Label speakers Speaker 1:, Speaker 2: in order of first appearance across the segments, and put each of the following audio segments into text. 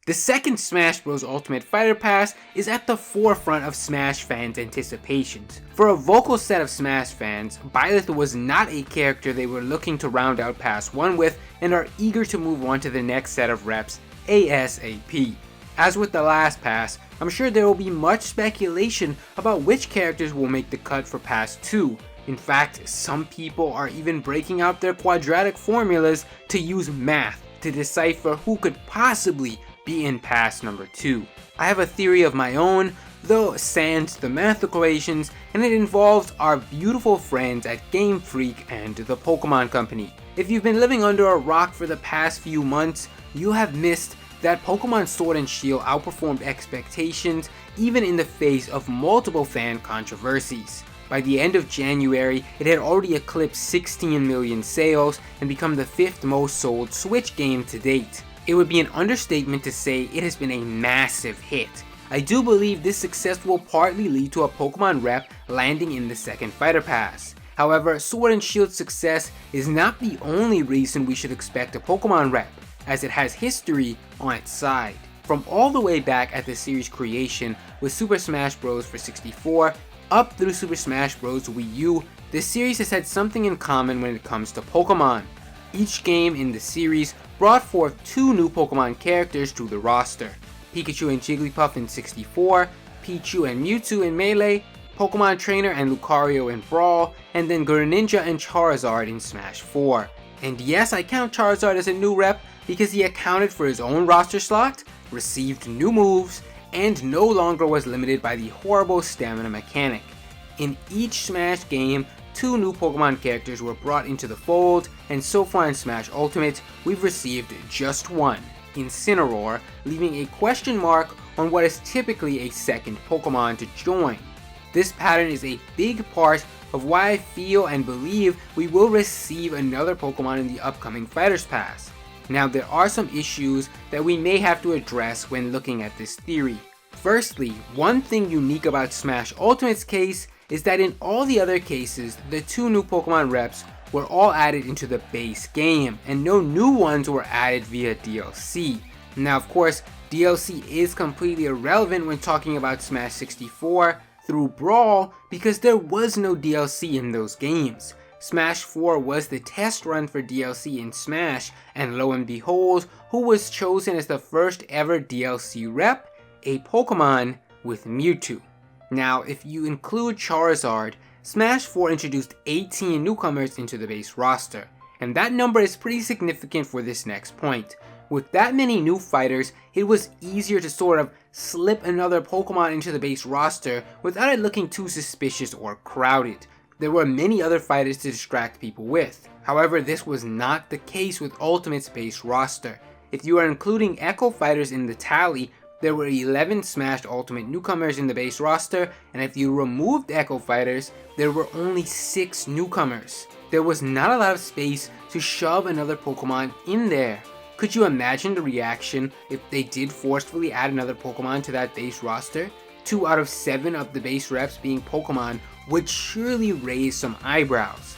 Speaker 1: The second Smash Bros. Ultimate Fighter Pass is at the forefront of Smash fans' anticipations. For a vocal set of Smash fans, Byleth was not a character they were looking to round out Pass 1 with and are eager to move on to the next set of reps ASAP. As with the last pass, I'm sure there will be much speculation about which characters will make the cut for Pass 2. In fact, some people are even breaking out their quadratic formulas to use math to decipher who could possibly be in Pass number 2. I have a theory of my own, though sans the math equations, and it involves our beautiful friends at Game Freak and the Pokemon Company. If you've been living under a rock for the past few months, you have missed that Pokemon Sword and Shield outperformed expectations even in the face of multiple fan controversies. By the end of January, it had already eclipsed 16 million sales and become the 5th most sold Switch game to date. It would be an understatement to say it has been a massive hit. I do believe this success will partly lead to a Pokemon rep landing in the second Fighter Pass. However, Sword and Shield's success is not the only reason we should expect a Pokemon rep, as it has history on its side. From all the way back at the series' creation with Super Smash Bros. For 64, up through Super Smash Bros. Wii U, the series has had something in common when it comes to Pokemon. Each game in the series brought forth 2 new Pokemon characters to the roster. Pikachu and Jigglypuff in 64, Pichu and Mewtwo in Melee, Pokemon Trainer and Lucario in Brawl, and then Greninja and Charizard in Smash 4. And yes, I count Charizard as a new rep because he accounted for his own roster slot, received new moves, and no longer was limited by the horrible stamina mechanic. In each Smash game, 2 new Pokemon characters were brought into the fold, and so far in Smash Ultimate, we've received just one, Incineroar, leaving a question mark on what is typically a second Pokemon to join. This pattern is a big part of why I feel and believe we will receive another Pokemon in the upcoming Fighters Pass. Now, there are some issues that we may have to address when looking at this theory. Firstly, one thing unique about Smash Ultimate's case is that in all the other cases, the 2 new Pokemon reps were all added into the base game, and no new ones were added via DLC. Now, of course, DLC is completely irrelevant when talking about Smash 64 through Brawl because there was no DLC in those games. Smash 4 was the test run for DLC in Smash, and lo and behold, who was chosen as the first ever DLC rep? A Pokemon with Mewtwo. Now, if you include Charizard, Smash 4 introduced 18 newcomers into the base roster, and that number is pretty significant for this next point. With that many new fighters, it was easier to sort of slip another Pokemon into the base roster without it looking too suspicious or crowded. There were many other fighters to distract people with. However, this was not the case with Ultimate's base roster. If you are including Echo fighters in the tally, there were 11 Smash Ultimate newcomers in the base roster, and if you removed Echo fighters, there were only 6 newcomers. There was not a lot of space to shove another Pokemon in there. Could you imagine the reaction if they did forcefully add another Pokemon to that base roster? 2 out of 7 of the base reps being Pokemon would surely raise some eyebrows.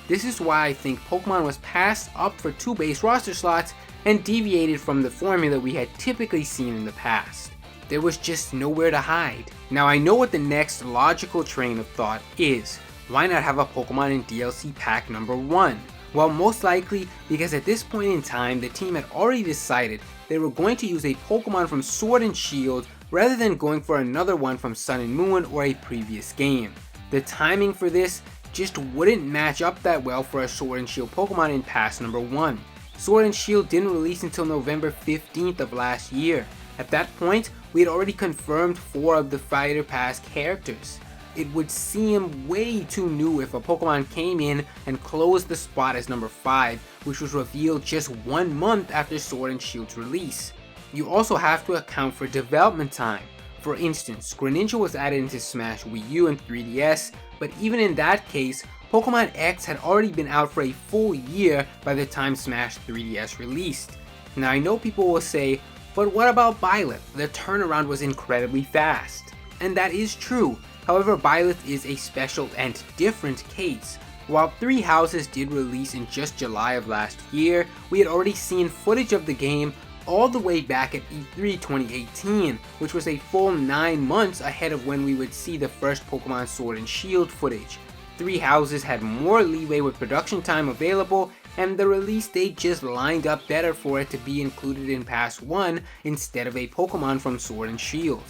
Speaker 1: This is why I think Pokemon was passed up for 2 base roster slots and deviated from the formula we had typically seen in the past. There was just nowhere to hide. Now, I know what the next logical train of thought is. Why not have a Pokemon in DLC pack number 1? Well, most likely because at this point in time, the team had already decided they were going to use a Pokemon from Sword and Shield rather than going for another one from Sun and Moon or a previous game. The timing for this just wouldn't match up that well for a Sword and Shield Pokemon in pass number 1. Sword and Shield didn't release until November 15th of last year. At that point, we had already confirmed 4 of the Fighter Pass characters. It would seem way too new if a Pokemon came in and closed the spot as number 5, which was revealed just 1 month after Sword and Shield's release. You also have to account for development time. For instance, Greninja was added into Smash Wii U and 3DS, but even in that case, Pokemon X had already been out for a full year by the time Smash 3DS released. Now, I know people will say, but what about Byleth? The turnaround was incredibly fast. And that is true. However, Byleth is a special and different case. While 3 Houses did release in just July of last year, we had already seen footage of the game all the way back at E3 2018, which was a full 9 months ahead of when we would see the first Pokemon Sword and Shield footage. Three Houses had more leeway with production time available, and the release date just lined up better for it to be included in Pass 1 instead of a Pokemon from Sword and Shield.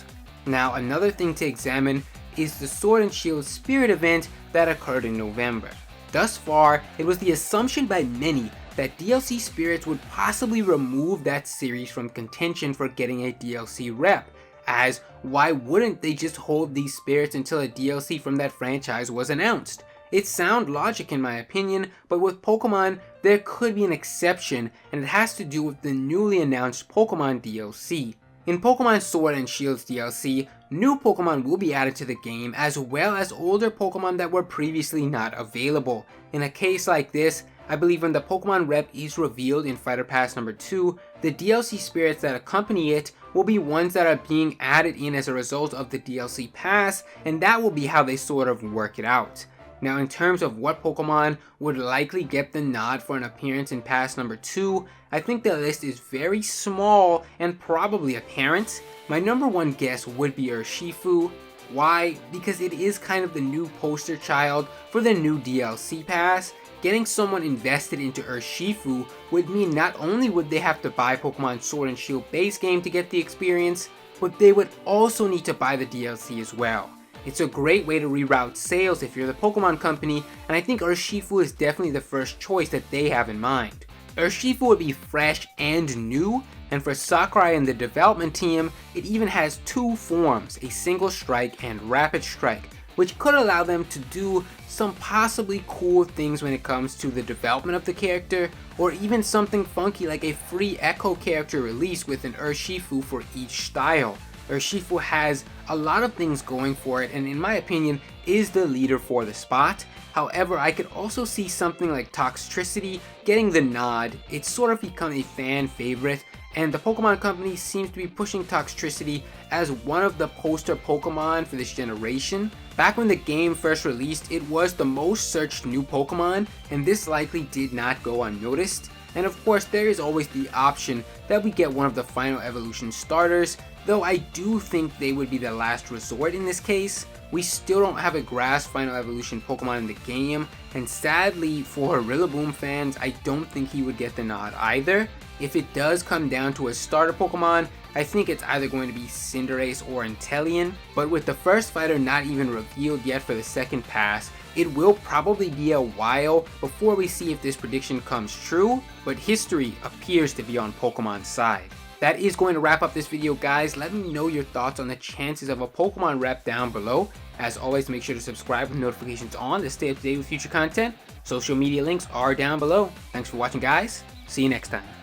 Speaker 1: Now, another thing to examine is the Sword and Shield Spirit event that occurred in November. Thus far, it was the assumption by many that DLC Spirits would possibly remove that series from contention for getting a DLC rep, as why wouldn't they just hold these spirits until a DLC from that franchise was announced? It's sound logic in my opinion, but with Pokemon, there could be an exception, and it has to do with the newly announced Pokemon DLC. In Pokemon Sword and Shield's DLC, new Pokemon will be added to the game, as well as older Pokemon that were previously not available. In a case like this, I believe when the Pokemon rep is revealed in Fighter Pass number 2, the DLC spirits that accompany it will be ones that are being added in as a result of the DLC pass, and that will be how they sort of work it out. Now, in terms of what Pokemon would likely get the nod for an appearance in Pass number 2, I think the list is very small and probably apparent. My number one guess would be Urshifu. Why? Because it is kind of the new poster child for the new DLC pass. Getting someone invested into Urshifu would mean not only would they have to buy Pokemon Sword and Shield base game to get the experience, but they would also need to buy the DLC as well. It's a great way to reroute sales if you're the Pokemon company, and I think Urshifu is definitely the first choice that they have in mind. Urshifu would be fresh and new, and for Sakurai and the development team, it even has two forms, a Single Strike and Rapid Strike, which could allow them to do some possibly cool things when it comes to the development of the character, or even something funky like a free Echo character release with an Urshifu for each style. Urshifu has a lot of things going for it, and in my opinion is the leader for the spot. However, I could also see something like Toxtricity getting the nod. It's sort of become a fan favorite, and the Pokemon Company seems to be pushing Toxtricity as one of the poster Pokemon for this generation. Back when the game first released, it was the most searched new Pokemon, and this likely did not go unnoticed. And of course, there is always the option that we get one of the final evolution starters, though I do think they would be the last resort in this case. We still don't have a grass final evolution Pokemon in the game, and sadly for Rillaboom fans, I don't think he would get the nod either. If it does come down to a starter Pokemon, I think it's either going to be Cinderace or Inteleon, but with the first fighter not even revealed yet for the second pass, it will probably be a while before we see if this prediction comes true, but history appears to be on Pokemon's side. That is going to wrap up this video, guys. Let me know your thoughts on the chances of a Pokemon rep down below. As always, make sure to subscribe with notifications on to stay up to date with future content. Social media links are down below. Thanks for watching, guys. See you next time.